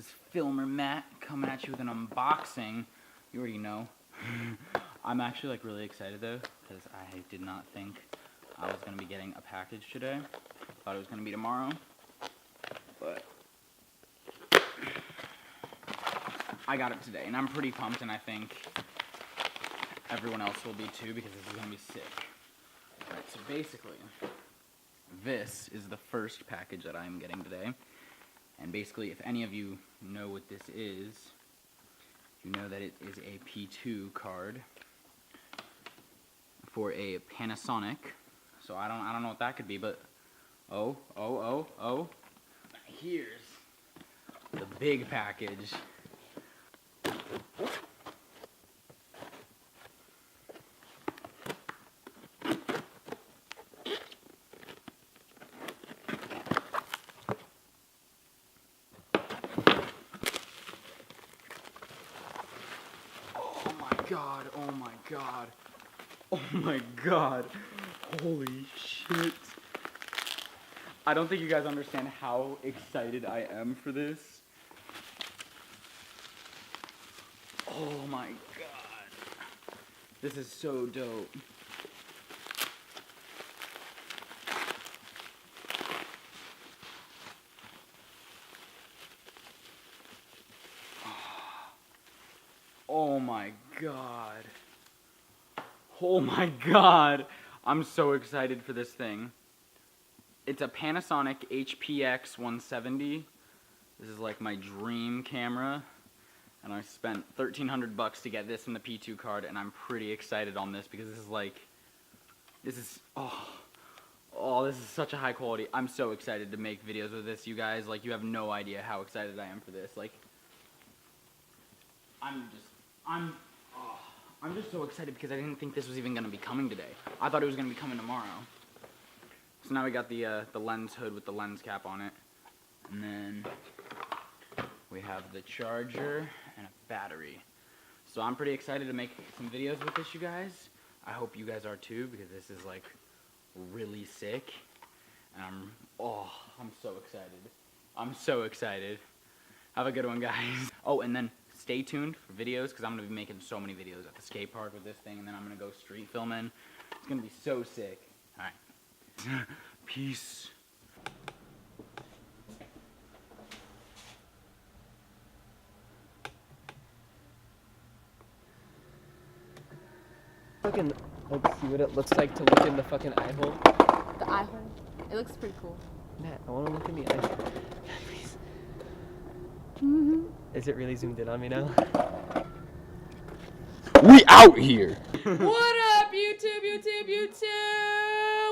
is Filmer Matt coming at you with an unboxing. You already know. I'm actually like really excited though, because I did not think I was going to be getting a package today. Thought it was going to be tomorrow. But I got it today, and I'm pretty pumped, and I think everyone else will be too, because this is going to be sick. Alright, so basically, this is the first package that I'm getting today. And basically, if any of you know what this is, you know that it is a P2 card for a Panasonic. So I don't know what that could be, but oh, here's the big package. God, oh my god, oh my god, holy shit. I don't think you guys understand how excited I am for this. Oh my god, this is so dope. Oh my god. Oh my god. I'm so excited for this thing. It's a Panasonic Hpx-170. This is like my dream camera. And I spent $1,300 to get this in the P2 card, and I'm pretty excited on this because this is like, this is such a high quality. I'm so excited to make videos with this, you guys. Like, you have no idea how excited I am for this. Like, I'm just so excited because I didn't think this was even going to be coming today. I thought it was going to be coming tomorrow. So now we got the lens hood with the lens cap on it. And then we have the charger and a battery. So I'm pretty excited to make some videos with this, you guys. I hope you guys are too, because this is like really sick. And I'm so excited. I'm so excited. Have a good one, guys. Oh, and then stay tuned for videos, because I'm going to be making so many videos at the skate park with this thing, and then I'm going to go street filming. It's going to be so sick. Alright. Peace. Fucking, let's see what it looks like to look in the fucking eye hole. The eye hole? It looks pretty cool. Matt, I want to look in the eye hole. Please. Is it really zoomed in on me now? We out here! What up, YouTube?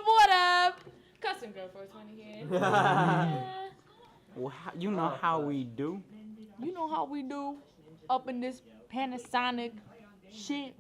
What up? Custom Girl 420 here. Well, you know how we do. You know how we do up in this Panasonic shit.